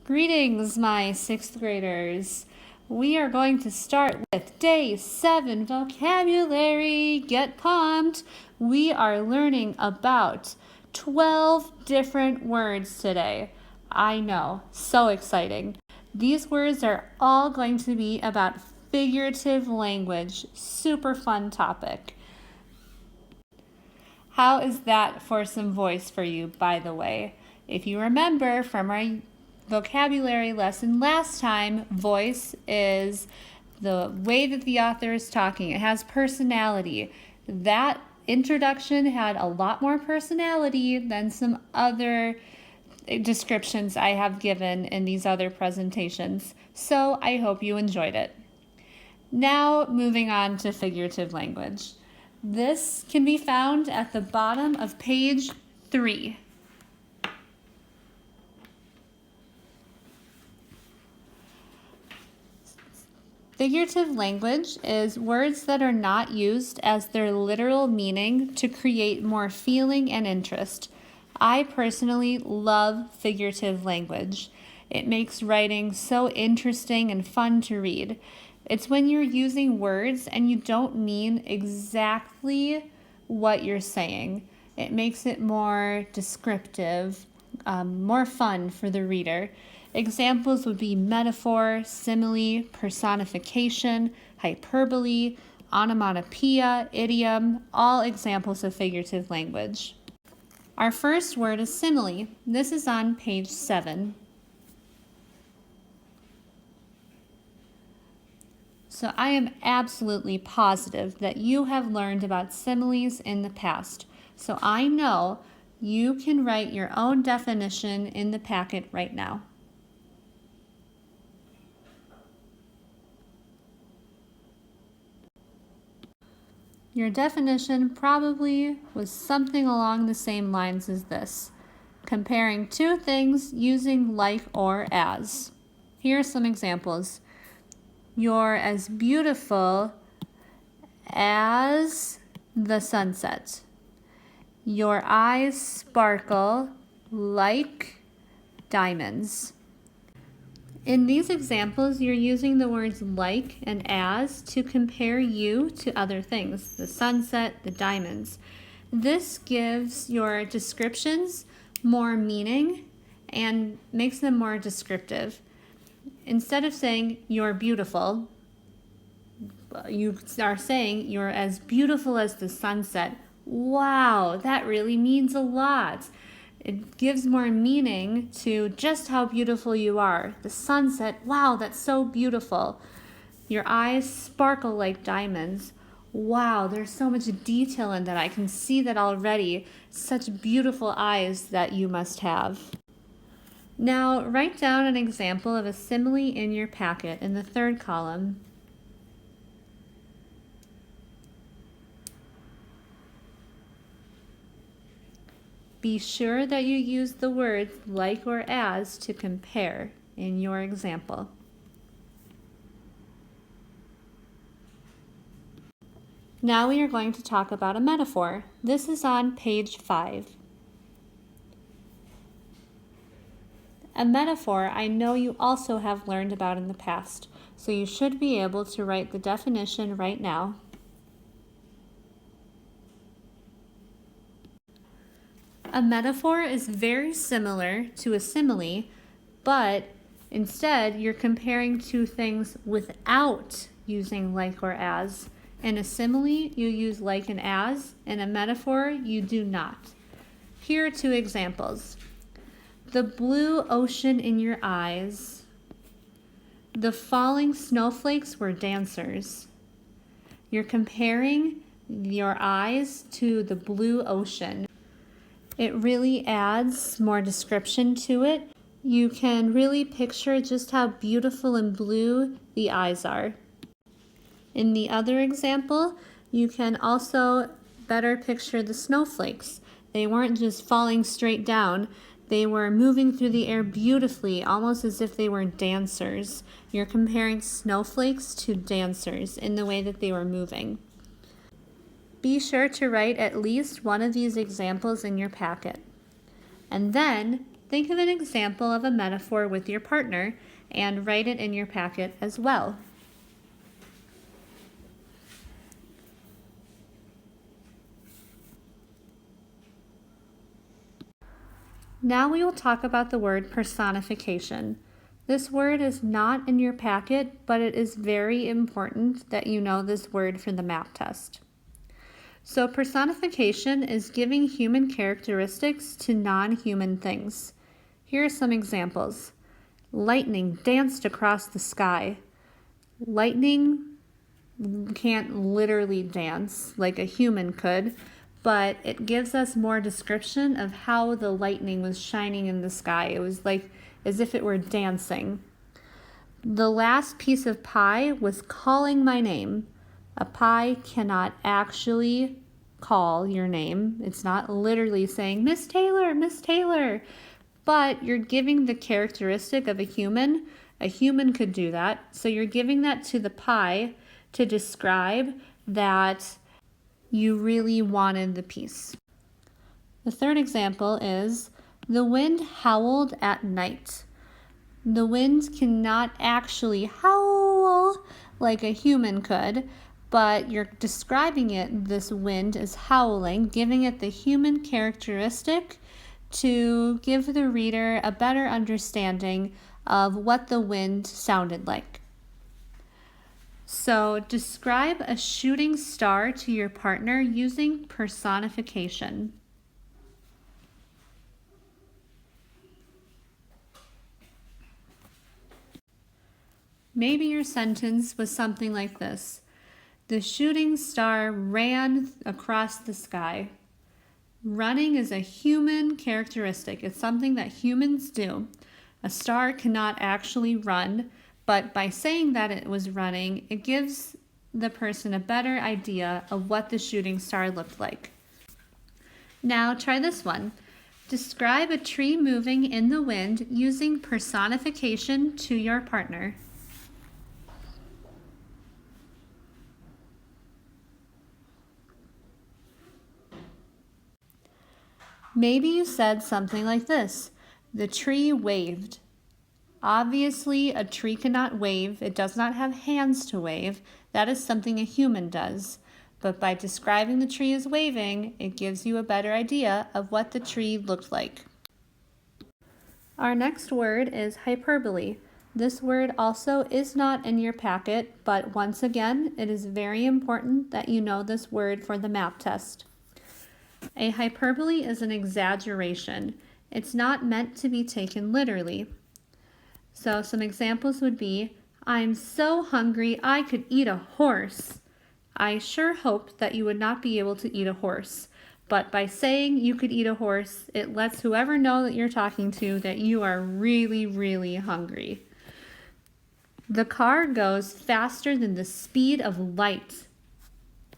Greetings, my sixth graders. We are going to start with Day 7 vocabulary. Get pumped. We are learning about 12 different words today. I know, so exciting. These words are all going to be about figurative language. Super fun topic. How is that for some voice for you, by the way? If you remember from our vocabulary lesson last time, voice is the way that the author is talking. It has personality. That introduction had a lot more personality than some other descriptions I have given in these other presentations. So I hope you enjoyed it. Now moving on to figurative language. This can be found at the bottom of page 3. Figurative language is words that are not used as their literal meaning to create more feeling and interest. I personally love figurative language. It makes writing so interesting and fun to read. It's when you're using words and you don't mean exactly what you're saying. It makes it more descriptive, more fun for the reader. Examples would be metaphor, simile, personification, hyperbole, onomatopoeia, idiom, all examples of figurative language. Our first word is simile. This is on page 7. So I am absolutely positive that you have learned about similes in the past. So I know you can write your own definition in the packet right now. Your definition probably was something along the same lines as this, comparing two things using like or as. Here are some examples. You're as beautiful as the sunset. Your eyes sparkle like diamonds. In these examples, you're using the words like and as to compare you to other things, the sunset, the diamonds. This gives your descriptions more meaning and makes them more descriptive. Instead of saying you're beautiful, you are saying you're as beautiful as the sunset. Wow, that really means a lot. It gives more meaning to just how beautiful you are. The sunset, wow, that's so beautiful. Your eyes sparkle like diamonds. Wow, there's so much detail in that. I can see that already. Such beautiful eyes that you must have. Now, write down an example of a simile in your packet in the third column. Be sure that you use the words like or as to compare in your example. Now we are going to talk about a metaphor. This is on page 5. A metaphor I know you also have learned about in the past, so you should be able to write the definition right now. A metaphor is very similar to a simile, but instead you're comparing two things without using like or as. In a simile, you use like and as. In a metaphor, you do not. Here are two examples. The blue ocean in your eyes. The falling snowflakes were dancers. You're comparing your eyes to the blue ocean. It really adds more description to it. You can really picture just how beautiful and blue the eyes are. In the other example, you can also better picture the snowflakes. They weren't just falling straight down. They were moving through the air beautifully, almost as if they were dancers. You're comparing snowflakes to dancers in the way that they were moving. Be sure to write at least one of these examples in your packet. And then think of an example of a metaphor with your partner and write it in your packet as well. Now we will talk about the word personification. This word is not in your packet, but it is very important that you know this word for the map test. So personification is giving human characteristics to non-human things. Here are some examples. Lightning danced across the sky. Lightning can't literally dance like a human could, but it gives us more description of how the lightning was shining in the sky. It was like as if it were dancing. The last piece of pie was calling my name. A pie cannot actually call your name. It's not literally saying, Miss Taylor, Miss Taylor. But you're giving the characteristic of a human. A human could do that. So you're giving that to the pie to describe that you really wanted the piece. The third example is, the wind howled at night. The wind cannot actually howl like a human could, but you're describing it, this wind is howling, giving it the human characteristic to give the reader a better understanding of what the wind sounded like. So describe a shooting star to your partner using personification. Maybe your sentence was something like this. The shooting star ran across the sky. Running is a human characteristic. It's something that humans do. A star cannot actually run, but by saying that it was running, it gives the person a better idea of what the shooting star looked like. Now try this one. Describe a tree moving in the wind using personification to your partner. Maybe you said something like this. The tree waved. Obviously, a tree cannot wave. It does not have hands to wave. That is something a human does. But by describing the tree as waving, it gives you a better idea of what the tree looked like. Our next word is hyperbole. This word also is not in your packet, but once again, it is very important that you know this word for the map test. A hyperbole is an exaggeration. It's not meant to be taken literally. So some examples would be, I'm so hungry I could eat a horse. I sure hoped that you would not be able to eat a horse. But by saying you could eat a horse, it lets whoever know that you're talking to that you are really, really hungry. The car goes faster than the speed of light.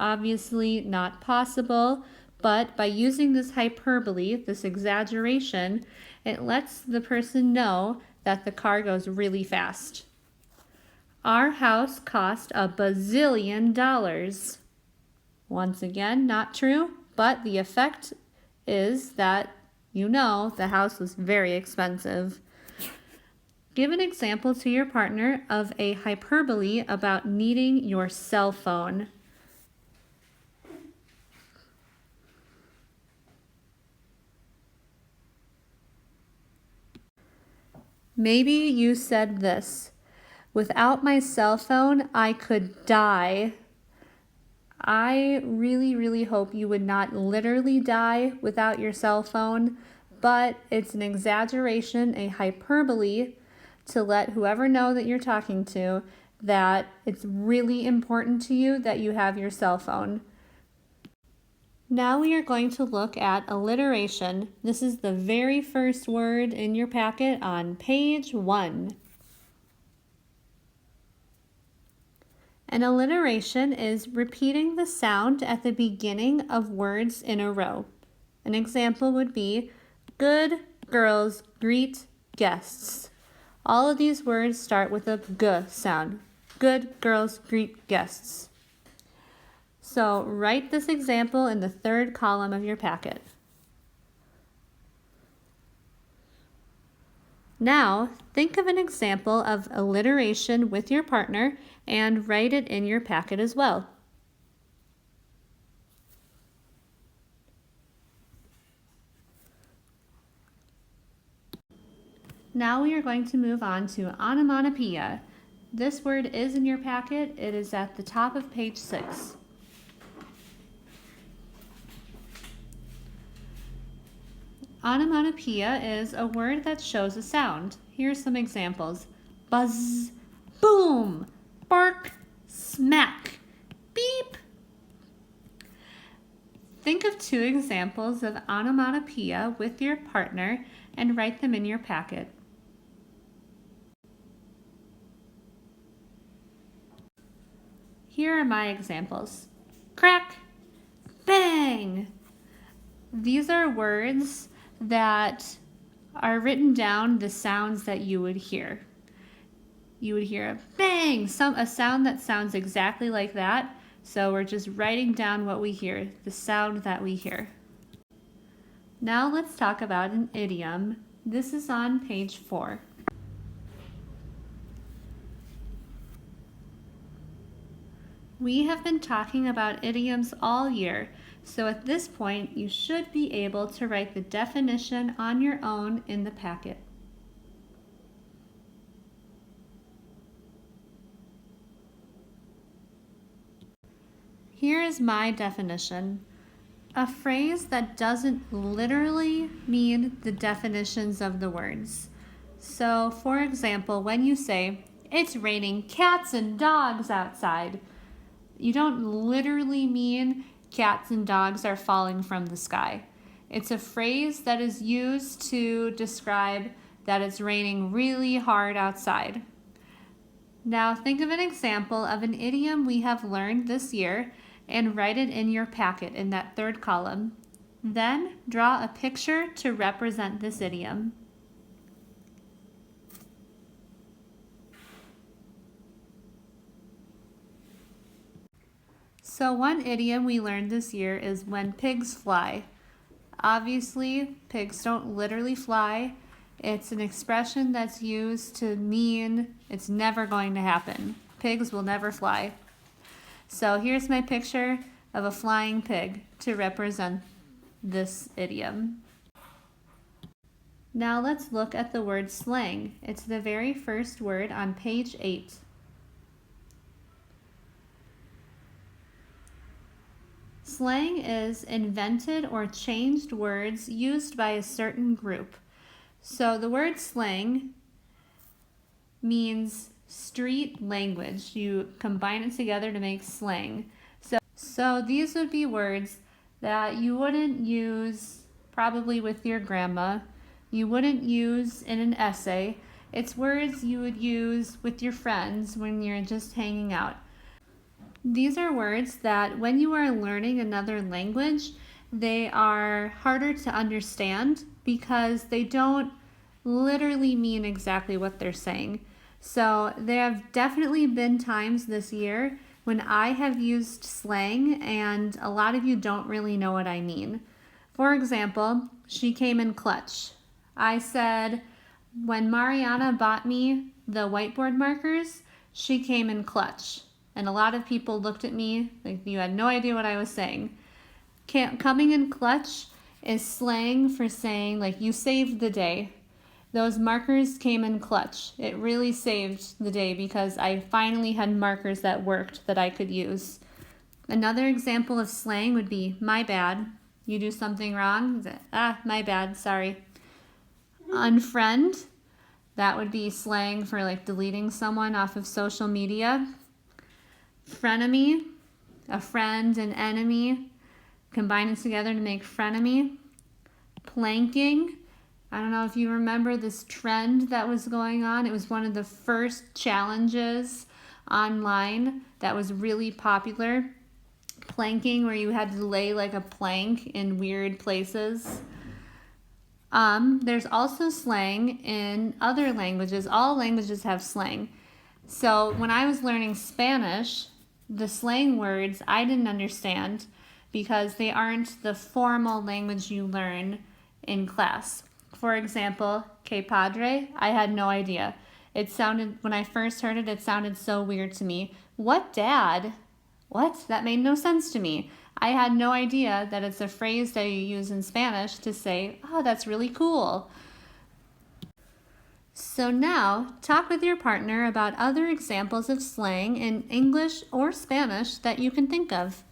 Obviously not possible, but by using this hyperbole, this exaggeration, it lets the person know that the car goes really fast. Our house cost $1 bazillion. Once again, not true, but the effect is that you know the house was very expensive. Give an example to your partner of a hyperbole about needing your cell phone. Maybe you said this, without my cell phone, I could die. I really, really hope you would not literally die without your cell phone, but it's an exaggeration, a hyperbole, to let whoever know that you're talking to that it's really important to you that you have your cell phone. Now we are going to look at alliteration. This is the very first word in your packet on page 1. An alliteration is repeating the sound at the beginning of words in a row. An example would be, good girls greet guests. All of these words start with a g sound. Good girls greet guests. So write this example in the third column of your packet. Now, think of an example of alliteration with your partner and write it in your packet as well. Now we are going to move on to onomatopoeia. This word is in your packet. It is at the top of page 6. Onomatopoeia is a word that shows a sound. Here are some examples. Buzz, boom, bark, smack, beep. Think of 2 examples of onomatopoeia with your partner and write them in your packet. Here are my examples. Crack, bang. These are words that are written down the sounds that you would hear. You would hear a bang, a sound that sounds exactly like that. So we're just writing down what we hear, the sound that we hear. Now let's talk about an idiom. This is on page 4. We have been talking about idioms all year, so at this point you should be able to write the definition on your own in the packet. Here is my definition. A phrase that doesn't literally mean the definitions of the words. So, for example, when you say, "It's raining cats and dogs outside," you don't literally mean cats and dogs are falling from the sky. It's a phrase that is used to describe that it's raining really hard outside. Now think of an example of an idiom we have learned this year and write it in your packet in that 3rd column. Then draw a picture to represent this idiom. So one idiom we learned this year is when pigs fly. Obviously, pigs don't literally fly. It's an expression that's used to mean it's never going to happen. Pigs will never fly. So here's my picture of a flying pig to represent this idiom. Now let's look at the word slang. It's the very first word on page 8. Slang is invented or changed words used by a certain group. So the word slang means street language. You combine it together to make slang. So these would be words that you wouldn't use probably with your grandma. You wouldn't use in an essay. It's words you would use with your friends when you're just hanging out. These are words that when you are learning another language, they are harder to understand because they don't literally mean exactly what they're saying. So there have definitely been times this year when I have used slang and a lot of you don't really know what I mean. For example, she came in clutch. I said, when Mariana bought me the whiteboard markers, she came in clutch. And a lot of people looked at me like you had no idea what I was saying. Coming in clutch is slang for saying like you saved the day. Those markers came in clutch. It really saved the day because I finally had markers that worked that I could use. Another example of slang would be my bad. You do something wrong, my bad, sorry. Unfriend, that would be slang for like deleting someone off of social media. Frenemy, a friend and enemy, combining together to make frenemy. Planking, I don't know if you remember this trend that was going on. It was one of the first challenges online that was really popular. Planking, where you had to lay like a plank in weird places. There's also slang in other languages. All languages have slang. So when I was learning Spanish, the slang words I didn't understand because they aren't the formal language you learn in class. For example, Que padre? I had no idea. When I first heard it, it sounded so weird to me. What dad? What? That made no sense to me. I had no idea that it's a phrase that you use in Spanish to say, oh, that's really cool. So now, talk with your partner about other examples of slang in English or Spanish that you can think of.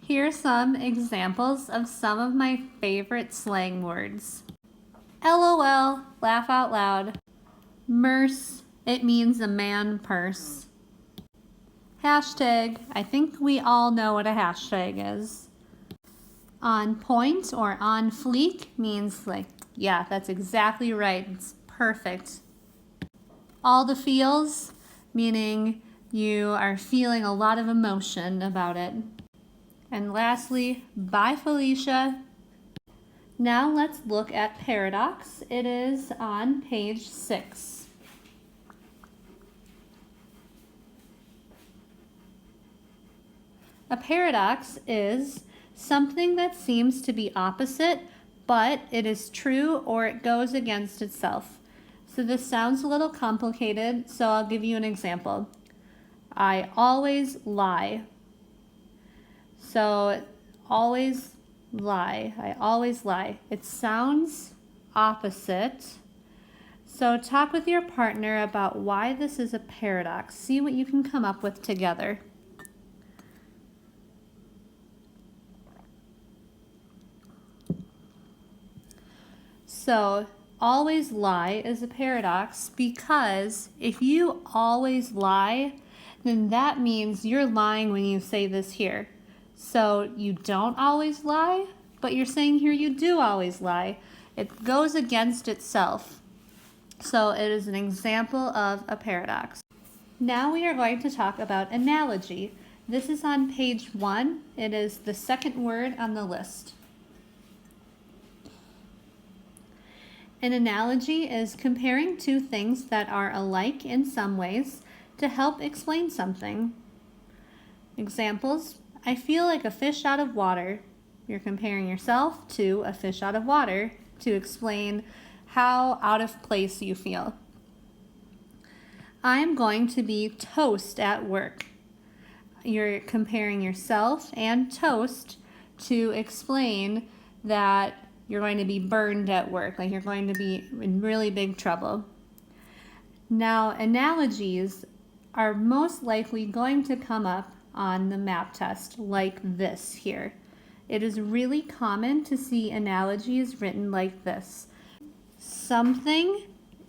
Here are some examples of some of my favorite slang words. LOL, laugh out loud. Merce, it means a man purse. Hashtag, I think we all know what a hashtag is. On point or on fleek means like, yeah, that's exactly right. It's perfect. All the feels, meaning you are feeling a lot of emotion about it. And lastly, bye Felicia. Now let's look at paradox. It is on page 6. A paradox is something that seems to be opposite, but it is true or it goes against itself. So this sounds a little complicated, so I'll give you an example. I always lie. So always lie. I always lie. It sounds opposite. So talk with your partner about why this is a paradox. See what you can come up with together. So always lie is a paradox because if you always lie, then that means you're lying when you say this here. So you don't always lie, but you're saying here you do always lie. It goes against itself. So it is an example of a paradox. Now we are going to talk about analogy. This is on page 1. It is the second word on the list. An analogy is comparing two things that are alike in some ways to help explain something. Examples, I feel like a fish out of water. You're comparing yourself to a fish out of water to explain how out of place you feel. I'm going to be toast at work. You're comparing yourself and toast to explain that you're going to be burned at work, like you're going to be in really big trouble. Now, analogies are most likely going to come up on the map test like this here. It is really common to see analogies written like this. Something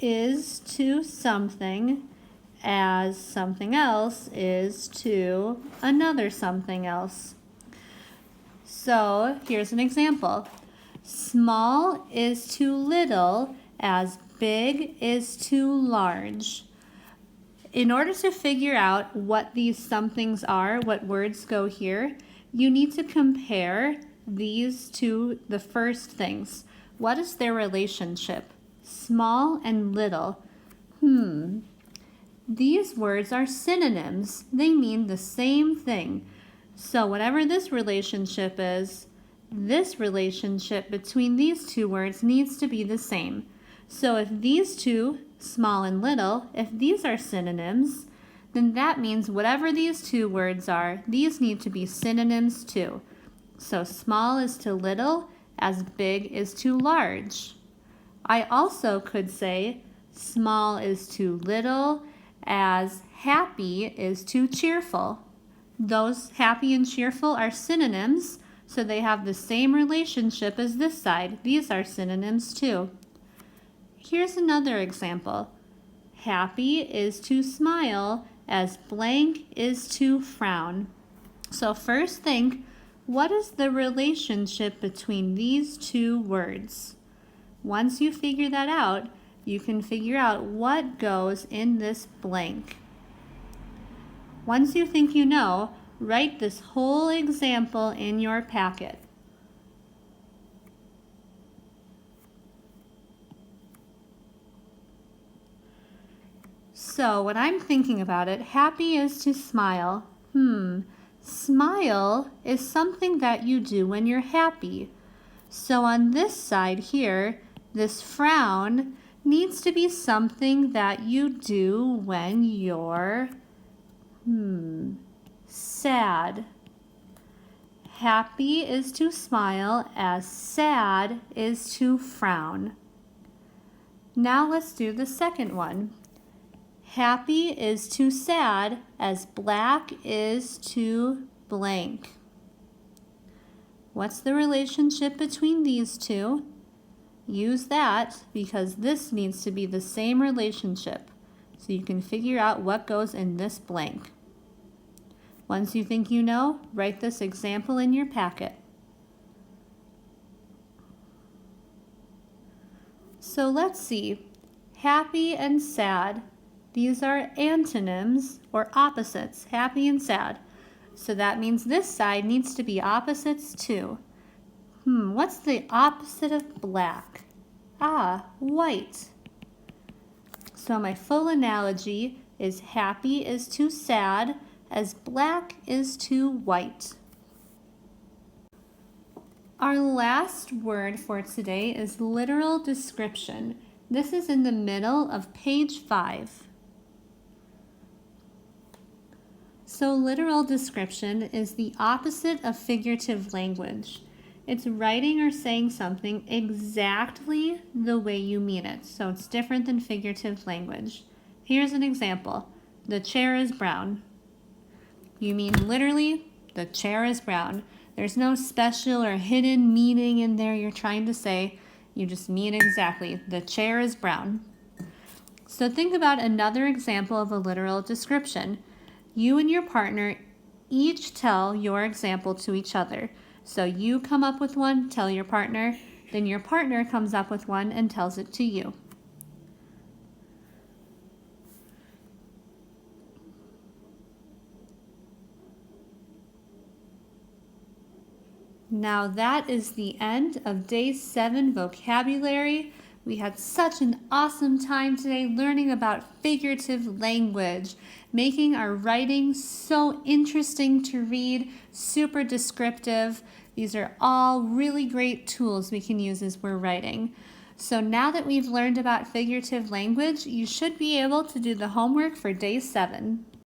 is to something as something else is to another something else. So here's an example. Small is to little as big is to large. In order to figure out what these somethings are, what words go here, you need to compare these to the first things. What is their relationship? Small and little. These words are synonyms. They mean the same thing. So whatever this relationship is, this relationship between these two words needs to be the same. So if these two, small and little, if these are synonyms, then that means whatever these two words are, these need to be synonyms too. So small is to little as big is to large. I also could say small is to little as happy is to cheerful. Those happy and cheerful are synonyms, so they have the same relationship as this side. These are synonyms too. Here's another example. Happy is to smile as blank is to frown. So first think, what is the relationship between these two words? Once you figure that out, you can figure out what goes in this blank. Once you think you know, write this whole example in your packet. So when I'm thinking about it, happy is to smile. Smile is something that you do when you're happy. So on this side here, this frown needs to be something that you do when you're sad. Happy is to smile as sad is to frown. Now let's do the second one. Happy is to sad as black is to blank. What's the relationship between these two? Use that because this needs to be the same relationship, so you can figure out what goes in this blank. Once you think you know, write this example in your packet. So let's see. Happy and sad. These are antonyms or opposites, happy and sad. So that means this side needs to be opposites too. What's the opposite of black? White. So my full analogy is happy is to sad as black is to white. Our last word for today is literal description. This is in the middle of page 5. So literal description is the opposite of figurative language. It's writing or saying something exactly the way you mean it. So it's different than figurative language. Here's an example. The chair is brown. You mean literally, the chair is brown. There's no special or hidden meaning in there you're trying to say. You just mean exactly, the chair is brown. So think about another example of a literal description. You and your partner each tell your example to each other. So you come up with one, tell your partner, then your partner comes up with one and tells it to you. Now that is the end of day 7 vocabulary. We had such an awesome time today learning about figurative language, making our writing so interesting to read, super descriptive. These are all really great tools we can use as we're writing. So now that we've learned about figurative language, you should be able to do the homework for day 7.